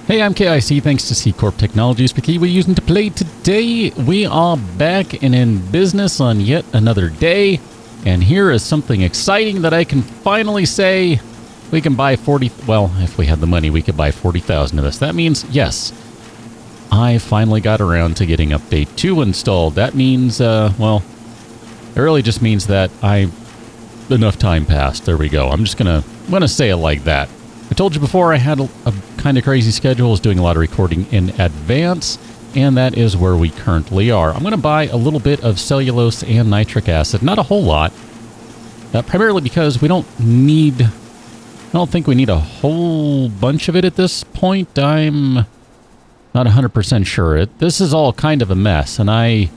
Hey, I'm KIC. Thanks to Seacorp Technologies for key we're using to play today. We are back and in business on yet another day. And here is something exciting that I can finally say. We can buy 40... Well, if we had the money, we could buy 40,000 of this. That means, yes, I finally got around to getting Update 2 installed. That means, well, it really just means that enough time passed. There we go. I'm gonna say it like that. I told you before I had a kind of crazy schedule. I was doing a lot of recording in advance, and that is where we currently are. I'm going to buy a little bit of cellulose and nitric acid. Not a whole lot. Primarily because I don't think we need a whole bunch of it at this point. I'm not 100% sure. This is all kind of a mess, and I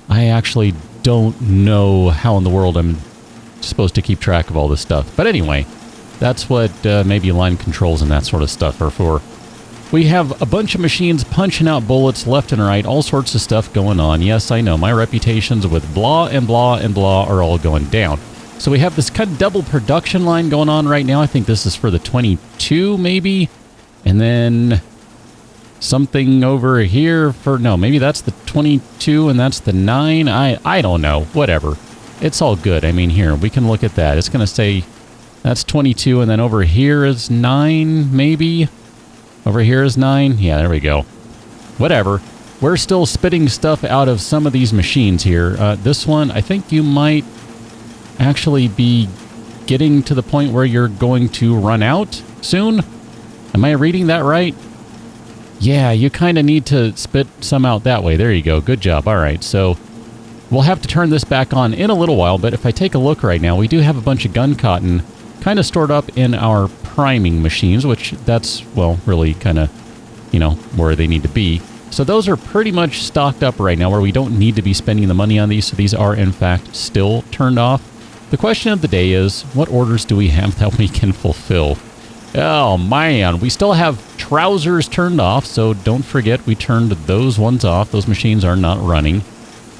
actually don't know how in the world I'm supposed to keep track of all this stuff. But anyway, that's what maybe line controls and that sort of stuff are for. We have a bunch of machines punching out bullets left and right, all sorts of stuff going on. Yes, I know, my reputations with blah and blah and blah are all going down. So we have this kind of double production line going on right now. I think this is for the 22, maybe. And then something over here for... No, maybe that's the 22 and that's the 9. I don't know. Whatever. It's all good. I mean, here, we can look at that. It's going to say... That's 22, and then over here is 9, maybe? Over here is 9? Yeah, there we go. Whatever. We're still spitting stuff out of some of these machines here. This one, I think you might actually be getting to the point where you're going to run out soon. Am I reading that right? Yeah, you kind of need to spit some out that way. There you go. Good job. All right, so... We'll have to turn this back on in a little while, but if I take a look right now, we do have a bunch of gun cotton kind of stored up in our priming machines, which that's, well, really kind of, you know, where they need to be. So those are pretty much stocked up right now where we don't need to be spending the money on these. So these are, in fact, still turned off. The question of the day is, what orders do we have that we can fulfill? Oh, man, we still have trousers turned off. So don't forget we turned those ones off. Those machines are not running.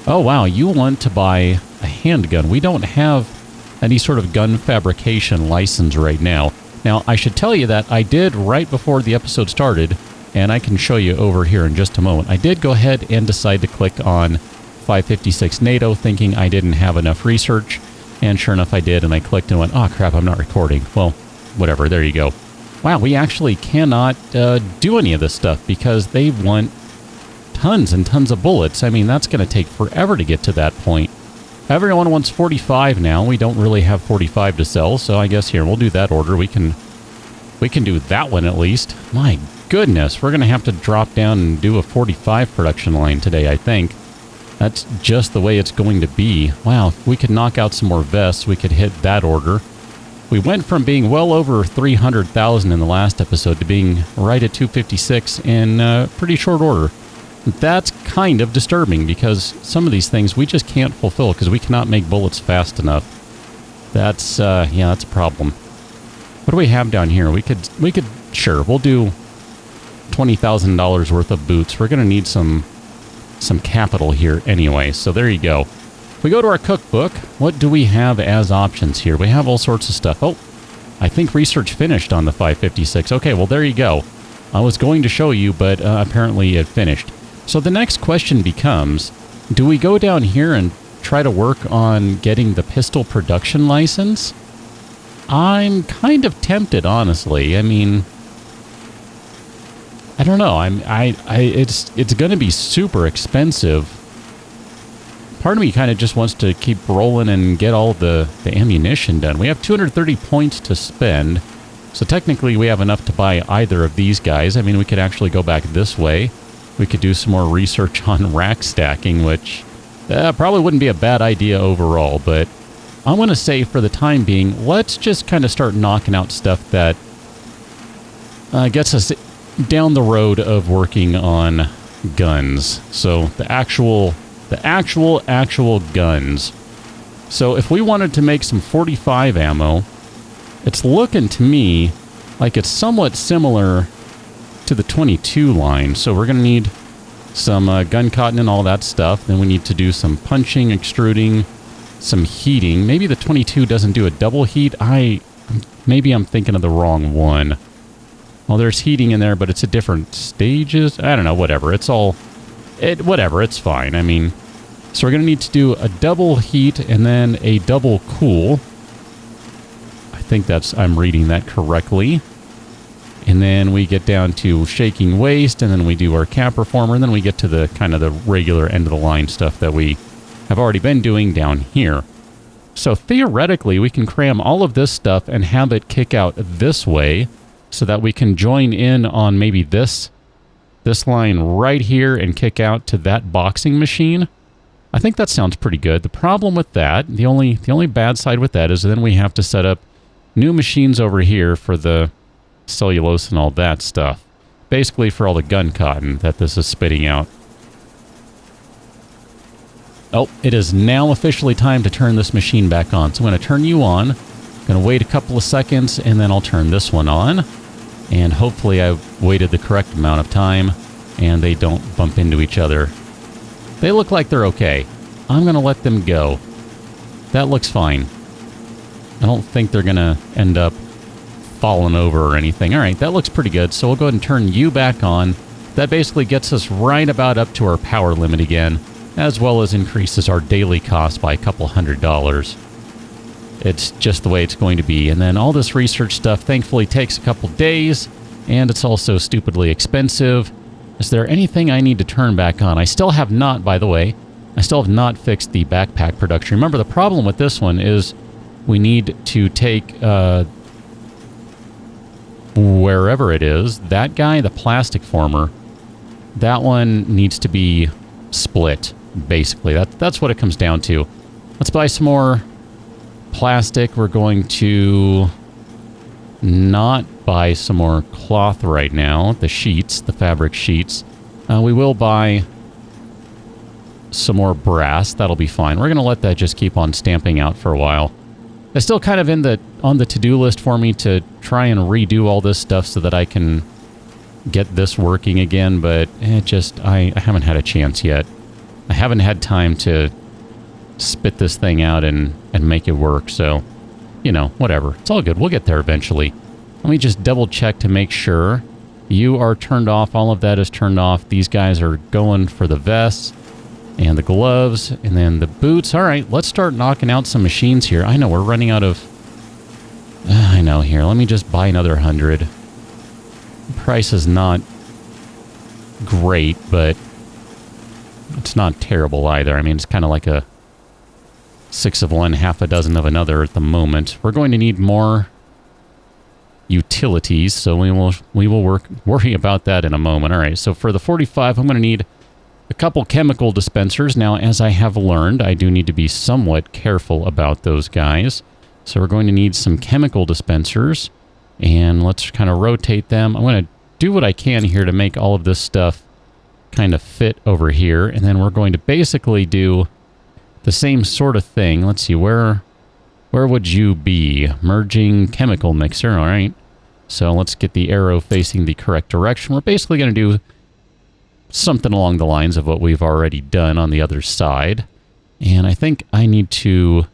Oh, wow, you want to buy a handgun. We don't have any sort of gun fabrication license right now. Now, I should tell you that I did, right before the episode started, and I can show you over here in just a moment, I did go ahead and decide to click on 556 NATO, thinking I didn't have enough research, and sure enough I did, and I clicked and went, oh crap, I'm not recording. Well, whatever, there you go. Wow, we actually cannot do any of this stuff because they want tons and tons of bullets. I mean, that's going to take forever to get to that point. Everyone wants 45 now. We don't really have 45 to sell, so I guess here, we'll do that order. We can do that one at least. My goodness, we're going to have to drop down and do a 45 production line today, I think. That's just the way it's going to be. Wow, if we could knock out some more vests, we could hit that order. We went from being well over 300,000 in the last episode to being right at 256 in pretty short order. That's kind of disturbing because some of these things we just can't fulfill because we cannot make bullets fast enough. That's, yeah, that's a problem. What do we have down here? We could, sure, we'll do $20,000 worth of boots. We're going to need some capital here anyway, so there you go. If we go to our cookbook, what do we have as options here? We have all sorts of stuff. Oh, I think research finished on the 556. Okay, well, there you go. I was going to show you, but apparently it finished. So the next question becomes, do we go down here and try to work on getting the pistol production license? I'm kind of tempted, honestly. I mean, I don't know. It's going to be super expensive. Part of me kind of just wants to keep rolling and get all the ammunition done. We have 230 points to spend, so technically we have enough to buy either of these guys. I mean, we could actually go back this way. We could do some more research on rack stacking, which probably wouldn't be a bad idea overall, but I want to say for the time being, let's just kind of start knocking out stuff that gets us down the road of working on guns. So the actual guns. So if we wanted to make some 45 ammo, it's looking to me like it's somewhat similar to the 22 line. So we're going to need some gun cotton and all that stuff. Then we need to do some punching, extruding, some heating. Maybe the 22 doesn't do a double heat. Maybe I'm thinking of the wrong one. Well, there's heating in there, but it's at different stages. I don't know, whatever. It's fine. I mean, so we're going to need to do a double heat and then a double cool. I think I'm reading that correctly. And then we get down to shaking waste, and then we do our cap reformer, and then we get to the kind of the regular end of the line stuff that we have already been doing down here. So theoretically, we can cram all of this stuff and have it kick out this way so that we can join in on maybe this line right here and kick out to that boxing machine. I think that sounds pretty good. The problem with that, the only bad side with that is then we have to set up new machines over here for the cellulose and all that stuff. Basically for all the gun cotton that this is spitting out. Oh, it is now officially time to turn this machine back on. So I'm going to turn you on. Going to wait a couple of seconds, and then I'll turn this one on. And hopefully I've waited the correct amount of time, and they don't bump into each other. They look like they're okay. I'm going to let them go. That looks fine. I don't think they're going to end up falling over or anything. All right, that looks pretty good. So we'll go ahead and turn you back on. That basically gets us right about up to our power limit again, as well as increases our daily cost by a couple $100. It's just the way it's going to be. And then all this research stuff thankfully takes a couple days, and it's also stupidly expensive. Is there anything I need to turn back on? I still have not, by the way. I still have not fixed the backpack production. Remember, the problem with this one is we need to take wherever it is, that guy, the plastic former, that one needs to be split, basically. That's what it comes down to. Let's buy some more plastic. We're going to not buy some more cloth right now, the sheets, the fabric sheets. We will buy some more brass. That'll be fine. We're going to let that just keep on stamping out for a while. It's still kind of on the to-do list for me to try and redo all this stuff so that I can get this working again, but I haven't had a chance yet. I haven't had time to spit this thing out and make it work, so, you know, whatever. It's all good. We'll get there eventually. Let me just double check to make sure. You are turned off. All of that is turned off. These guys are going for the vests and the gloves and then the boots. All right, let's start knocking out some machines here. I know we're running out of... I know, here. Let me just buy another 100. The price is not great, but it's not terrible either. I mean, it's kind of like a 6 of one, half a dozen of another at the moment. We're going to need more utilities, so we will worry about that in a moment. All right, so for the 45, I'm going to need a couple chemical dispensers. Now, as I have learned, I do need to be somewhat careful about those guys. So we're going to need some chemical dispensers, and let's kind of rotate them. I'm going to do what I can here to make all of this stuff kind of fit over here, and then we're going to basically do the same sort of thing. Let's see, where would you be? Merging chemical mixer, all right. So let's get the arrow facing the correct direction. We're basically going to do something along the lines of what we've already done on the other side. And I think I need to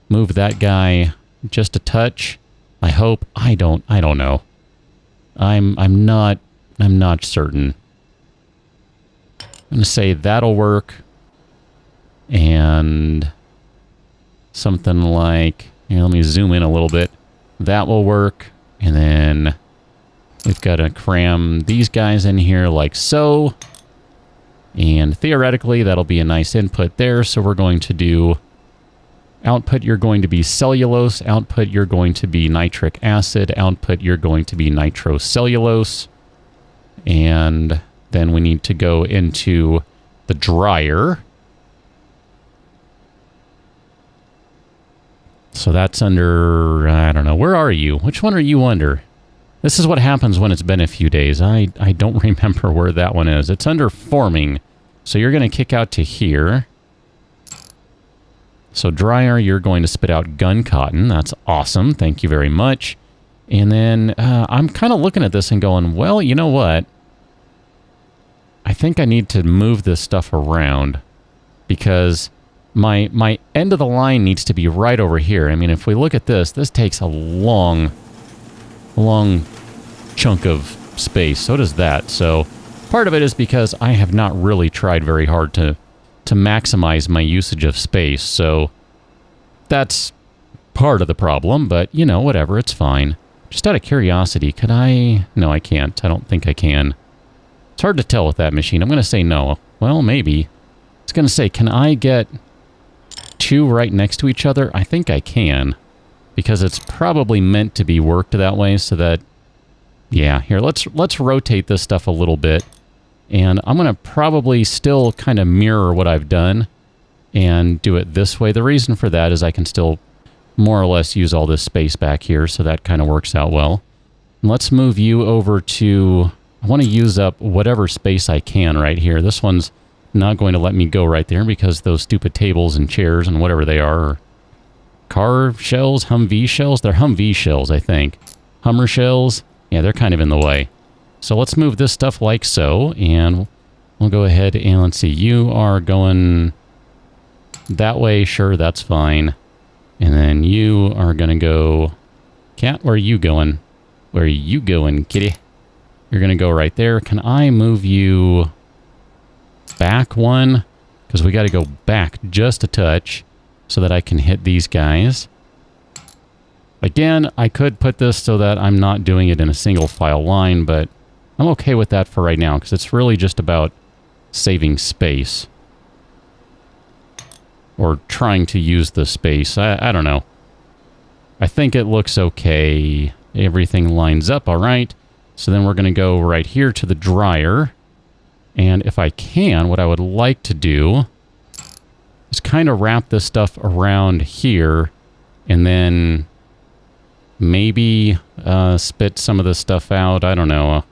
move that guy just a touch. I hope. I don't know. I'm not certain. I'm going to say that'll work. And something like, here, let me zoom in a little bit. That will work. And then we've got to cram these guys in here like so. And theoretically, that'll be a nice input there. So we're going to do output, you're going to be cellulose. Output, you're going to be nitric acid. Output, you're going to be nitrocellulose. And then we need to go into the dryer. So that's under, I don't know, where are you? Which one are you under? This is what happens when it's been a few days. I don't remember where that one is. It's under forming. So you're going to kick out to here. So dryer, you're going to spit out gun cotton. That's awesome. Thank you very much. And then I'm kind of looking at this and going, well, you know what? I think I need to move this stuff around because my end of the line needs to be right over here. I mean, if we look at this, this takes a long chunk of space. So does that. So part of it is because I have not really tried very hard to maximize my usage of space. So that's part of the problem, but, you know, whatever, it's fine. Just out of curiosity, could I... No, I can't. I don't think I can. It's hard to tell with that machine. I'm going to say no. Well, maybe. I was going to say, can I get two right next to each other? I think I can, because it's probably meant to be worked that way so that... Yeah, here, let's rotate this stuff a little bit. And I'm going to probably still kind of mirror what I've done and do it this way. The reason for that is I can still more or less use all this space back here, so that kind of works out well. And let's move you over to... I want to use up whatever space I can right here. This one's not going to let me go right there because those stupid tables and chairs and whatever they are car shells, Humvee shells? They're Humvee shells, I think. Hummer shells? Yeah, they're kind of in the way. So let's move this stuff like so, and we'll go ahead and let's see. You are going that way. Sure, that's fine. And then you are going to go... Cat, where are you going? Where are you going, kitty? You're going to go right there. Can I move you back one? Because we got to go back just a touch so that I can hit these guys. Again, I could put this so that I'm not doing it in a single file line, but I'm okay with that for right now because it's really just about saving space. Or trying to use the space. I don't know. I think it looks okay. Everything lines up all right. So then we're going to go right here to the dryer. And if I can, what I would like to do is kind of wrap this stuff around here and then maybe spit some of this stuff out. I don't know.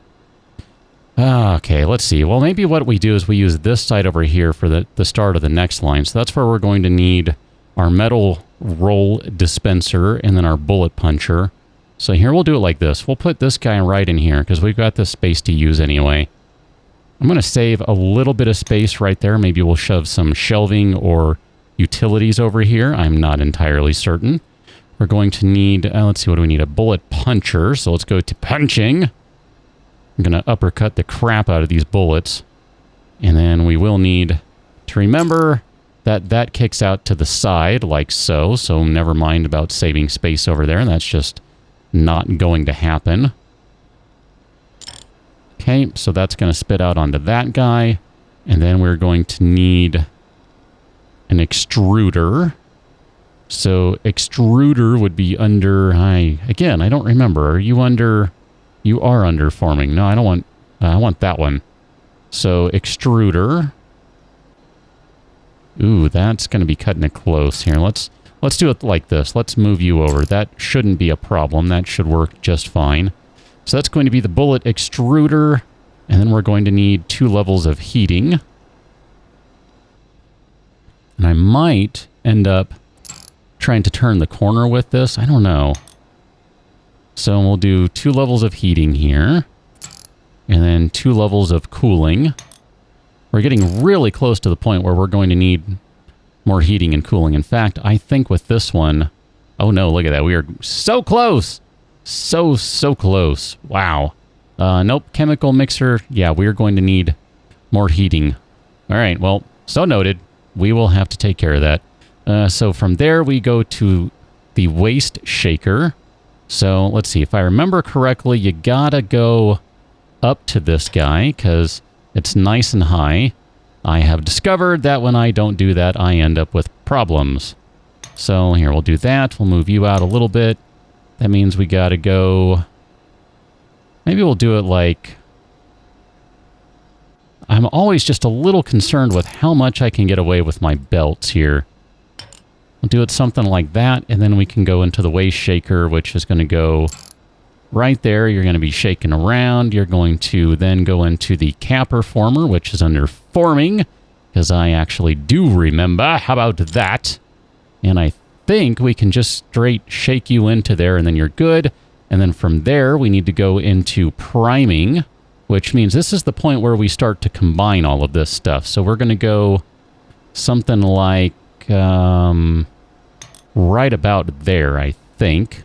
Okay, let's see. Well, maybe what we do is we use this side over here for the start of the next line. So that's where we're going to need our metal roll dispenser and then our bullet puncher. So here we'll do it like this. We'll put this guy right in here because we've got this space to use anyway. I'm going to save a little bit of space right there. Maybe we'll shove some shelving or utilities over here. I'm not entirely certain. We're going to need, let's see, what do we need? A bullet puncher. So let's go to punching. I'm going to uppercut the crap out of these bullets. And then we will need to remember that that kicks out to the side like so. So never mind about saving space over there. That's just not going to happen. Okay, so that's going to spit out onto that guy. And then we're going to need an extruder. So extruder would be under... Again, I don't remember. Are you under... You are under forming. No, I don't want... I want that one. So extruder. Ooh, that's going to be cutting it close here. Let's do it like this. Let's move you over. That shouldn't be a problem. That should work just fine. So that's going to be the bullet extruder. And then we're going to need 2 levels of heating. And I might end up trying to turn the corner with this. I don't know. So we'll do 2 levels of heating here. And then 2 levels of cooling. We're getting really close to the point where we're going to need more heating and cooling. In fact, I think with this one... Oh no, look at that. We are so close! So close. Wow. Nope, chemical mixer. Yeah, we are going to need more heating. All right, well, so noted. We will have to take care of that. So from there, we go to the waste shaker. So let's see. If I remember correctly, you gotta go up to this guy because it's nice and high. I have discovered that when I don't do that, I end up with problems. So here, we'll do that. We'll move you out a little bit. That means we gotta go... Maybe we'll do it like... I'm always just a little concerned with how much I can get away with my belts here. We'll do it something like that, and then we can go into the waste shaker, which is going to go right there. You're going to be shaking around. You're going to then go into the capper former, which is under forming, because I actually do remember. How about that? And I think we can just straight shake you into there, and then you're good. And then from there, we need to go into priming, which means this is the point where we start to combine all of this stuff. So we're going to go something like right about there, I think,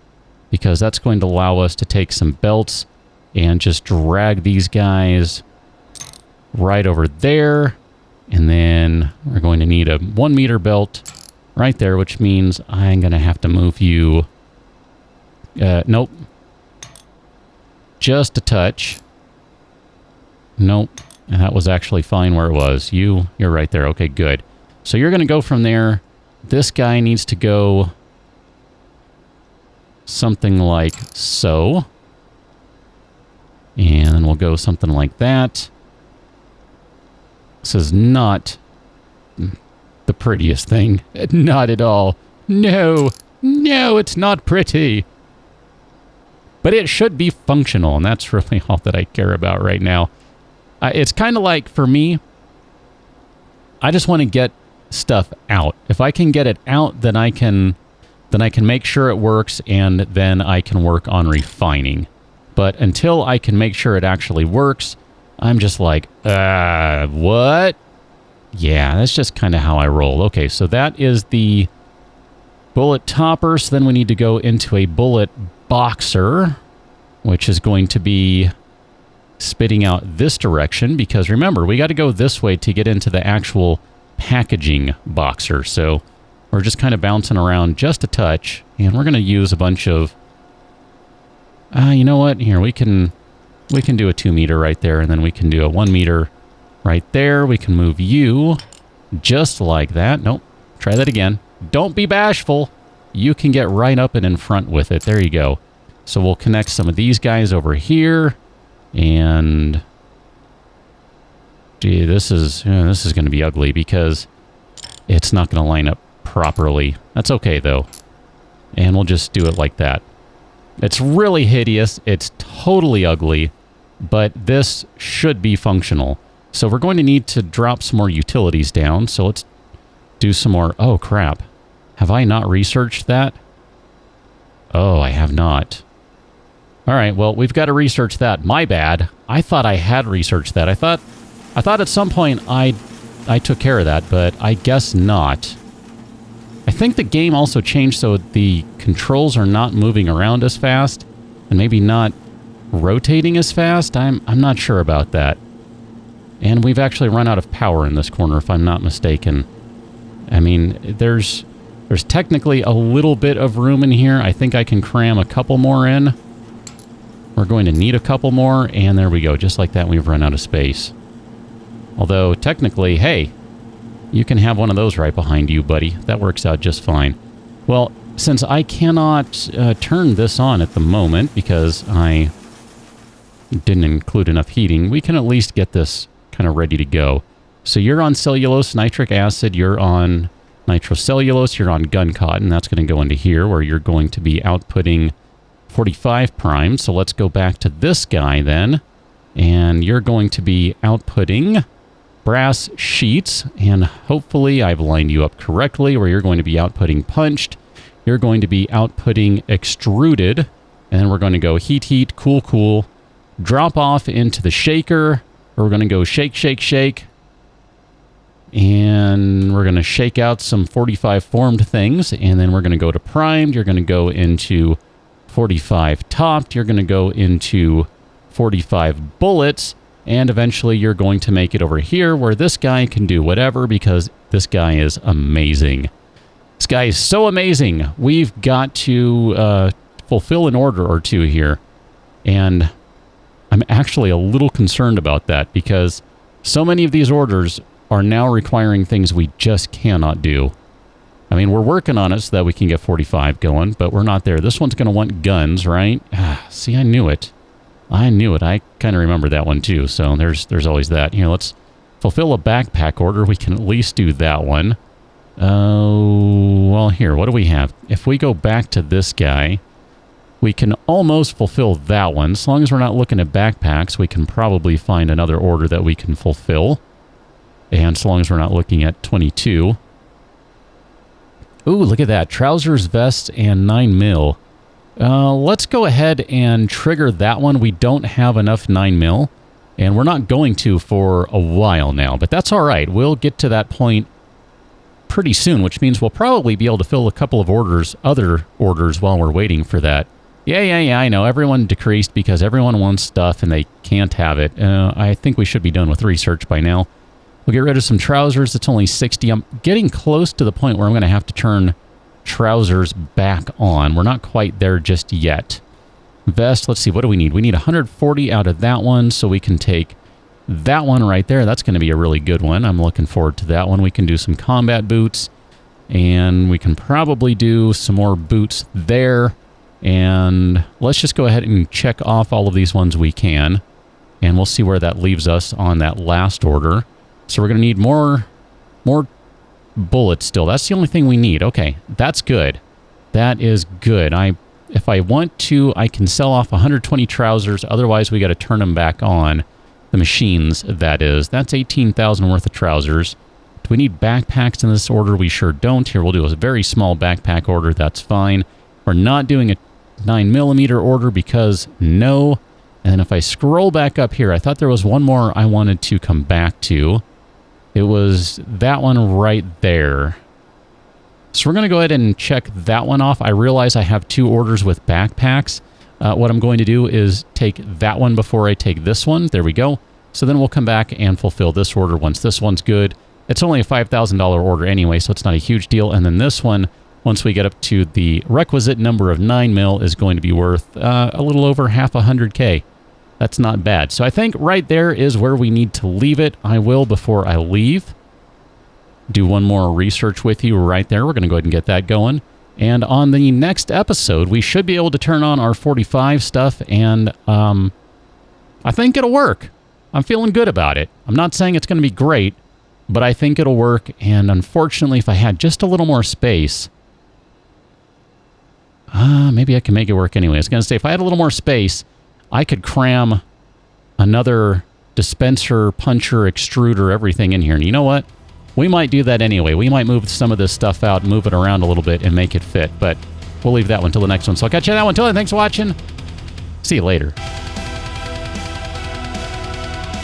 because that's going to allow us to take some belts and just drag these guys right over there. And then we're going to need a 1 meter belt right there, which means I'm going to have to move you. Nope. Just a touch. Nope. And that was actually fine where it was. You're right there. Okay, good. So you're going to go from there. This guy needs to go something like so. And then we'll go something like that. This is not the prettiest thing. Not at all. No. No, it's not pretty. But it should be functional, and that's really all that I care about right now. It's kind of like, for me, I just want to get stuff out. If I can get it out, then I can make sure it works, and then I can work on refining. But until I can make sure it actually works, I'm just like, what? Yeah, that's just kind of how I roll. Okay, so that is the bullet topper. So then we need to go into a bullet boxer, which is going to be spitting out this direction, because remember, we got to go this way to get into the actual packaging boxer. So we're just kind of bouncing around just a touch, and we're going to use a bunch of, you know what? Here, we can do a 2 meter right there, and then we can do a 1 meter right there. We can move you just like that. Nope. Try that again. Don't be bashful. You can get right up and in front with it. There you go. So we'll connect some of these guys over here. And gee, this is going to be ugly because it's not going to line up properly. That's okay, though. And we'll just do it like that. It's really hideous. It's totally ugly. But this should be functional. So we're going to need to drop some more utilities down. So let's do some more. Oh, crap. Have I not researched that? Oh, I have not. All right, well, we've got to research that. My bad. I thought I had researched that. I thought at some point I took care of that, but I guess not. I think the game also changed so the controls are not moving around as fast and maybe not rotating as fast. I'm not sure about that. And we've actually run out of power in this corner, if I'm not mistaken. I mean, there's technically a little bit of room in here. I think I can cram a couple more in. We're going to need a couple more, and there we go. Just like that, we've run out of space. Although, technically, hey, you can have one of those right behind you, buddy. That works out just fine. Well, since I cannot turn this on at the moment because I didn't include enough heating, we can at least get this kind of ready to go. So you're on cellulose, nitric acid, you're on nitrocellulose, you're on gun cotton. That's going to go into here where you're going to be outputting 45 prime. So let's go back to this guy then. And you're going to be outputting brass sheets. And hopefully I've lined you up correctly where you're going to be outputting punched. You're going to be outputting extruded. And then we're going to go heat, heat, cool, cool. Drop off into the shaker. We're going to go shake, shake, shake. And we're going to shake out some 45 formed things. And then we're going to go to primed. You're going to go into 45 topped. You're going to go into 45 bullets. And eventually you're going to make it over here where this guy can do whatever because this guy is amazing. This guy is so amazing. We've got to fulfill an order or two here. And I'm actually a little concerned about that because so many of these orders are now requiring things we just cannot do. I mean, we're working on it so that we can get 45 going, but we're not there. This one's going to want guns, right? See, I knew it. I knew it. I kind of remember that one too, so there's always that. Here, let's fulfill a backpack order. We can at least do that one. Well, here, what do we have? If we go back to this guy, we can almost fulfill that one. As long as we're not looking at backpacks, we can probably find another order that we can fulfill. And so long as we're not looking at 22. Ooh, look at that. Trousers, vests, and 9 mil. Let's go ahead and trigger that one. We don't have enough 9 mil. And we're not going to for a while now. But that's all right. We'll get to that point pretty soon, which means we'll probably be able to fill a couple of orders, other orders, while we're waiting for that Yeah, I know. Everyone decreased because everyone wants stuff and they can't have it. I think we should be done with research by now. We'll get rid of some trousers. It's only 60. I'm getting close to the point where I'm going to have to turn trousers back on. We're not quite there just yet. Vest, let's see. What do we need? We need 140 out of that one, so we can take that one right there. That's going to be a really good one. I'm looking forward to that one. We can do some combat boots, and we can probably do some more boots there. And let's just go ahead and check off all of these ones we can, and we'll see where that leaves us on that last order. So we're going to need more bullets still. That's the only thing we need. Okay, that's good. That is good. If I want to, I can sell off 120 trousers. Otherwise, we got to turn them back on. The machines, that is. That's 18,000 worth of trousers. Do we need backpacks in this order? We sure don't. Here, we'll do a very small backpack order. That's fine. We're not doing a 9mm order because no. And if I scroll back up here, I thought there was one more I wanted to come back to. It was that one right there. So we're going to go ahead and check that one off. I realize I have 2 orders with backpacks. What I'm going to do is take that one before I take this one. There we go. So then we'll come back and fulfill this order once this one's good. It's only a $5,000 order anyway, so it's not a huge deal. And then this one, once we get up to the requisite number of 9mm, is going to be worth a little over half $100K. That's not bad. So I think right there is where we need to leave it. I will, before I leave, do one more research with you right there. We're going to go ahead and get that going. And on the next episode, we should be able to turn on our 45 stuff, and I think it'll work. I'm feeling good about it. I'm not saying it's going to be great, but I think it'll work. And unfortunately, if I had just a little more space, maybe I can make it work anyway. I was going to say, if I had a little more space, I could cram another dispenser, puncher, extruder, everything in here. And you know what? We might do that anyway. We might move some of this stuff out, move it around a little bit, and make it fit. But we'll leave that one till the next one. So I'll catch you on that one. Till then, thanks for watching. See you later.